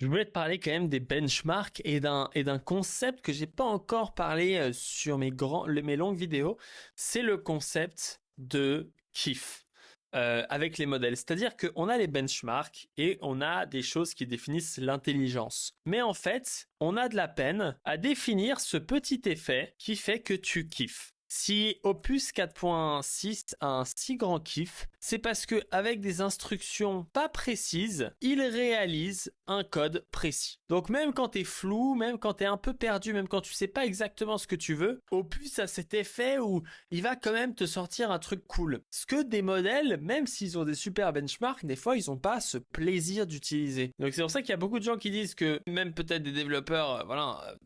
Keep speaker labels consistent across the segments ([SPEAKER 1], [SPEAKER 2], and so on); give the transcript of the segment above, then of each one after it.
[SPEAKER 1] Je voulais te parler quand même des benchmarks et d'un concept que j'ai pas encore parlé sur mes longues vidéos. C'est le concept de kiff avec les modèles. C'est-à-dire qu'on a les benchmarks et on a des choses qui définissent l'intelligence. Mais en fait, on a de la peine à définir ce petit effet qui fait que tu kiffes. Si Opus 4.6 a un si grand kiff, c'est parce que avec des instructions pas précises, il réalise un code précis. Donc même quand t'es flou, même quand t'es un peu perdu, même quand tu sais pas exactement ce que tu veux, Opus a cet effet où il va quand même te sortir un truc cool. Ce que des modèles, même s'ils ont des super benchmarks, des fois ils ont pas ce plaisir d'utiliser. Donc c'est pour ça qu'il y a beaucoup de gens qui disent que, même peut-être des développeurs,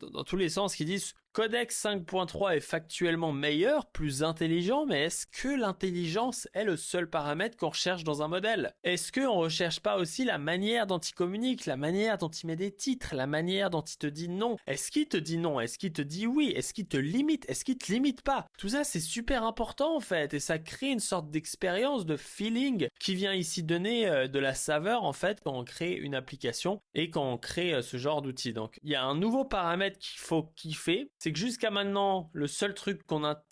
[SPEAKER 1] dans tous les sens, qui disent Codex 5.3 est factuellement meilleur, plus intelligent, mais est-ce que l'intelligence est le seul paramètre qu'on recherche dans un modèle? Est-ce qu'on recherche pas aussi la manière dont il communique, la manière dont il met des titres, la manière dont il te dit non? Est-ce qu'il te dit non? Est-ce qu'il te dit oui? Est-ce qu'il te limite? Est-ce qu'il te limite pas? Tout ça, c'est super important en fait, et ça crée une sorte d'expérience, de feeling qui vient ici donner de la saveur en fait quand on crée une application et quand on crée ce genre d'outil. Donc, il y a un nouveau paramètre qu'il faut kiffer. C'est que jusqu'à maintenant, le seul truc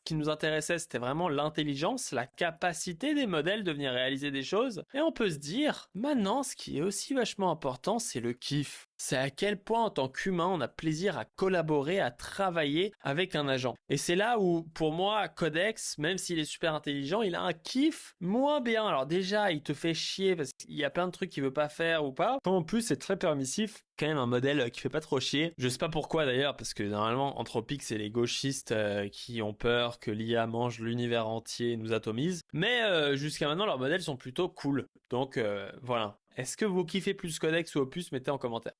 [SPEAKER 1] qui nous intéressait, c'était vraiment l'intelligence, la capacité des modèles de venir réaliser des choses. Et on peut se dire, maintenant, ce qui est aussi vachement important, c'est le kiff. C'est à quel point, en tant qu'humain, on a plaisir à collaborer, à travailler avec un agent. Et c'est là où, pour moi, Codex, même s'il est super intelligent, il a un kiff moins bien. Alors déjà, il te fait chier parce qu'il y a plein de trucs qu'il veut pas faire ou pas. En plus, c'est très permissif. Quand même un modèle qui fait pas trop chier. Je sais pas pourquoi d'ailleurs, parce que normalement Anthropic c'est les gauchistes qui ont peur que l'IA mange l'univers entier et nous atomise. Mais jusqu'à maintenant leurs modèles sont plutôt cool. Donc voilà. Est-ce que vous kiffez plus Codex ou Opus? Mettez en commentaire.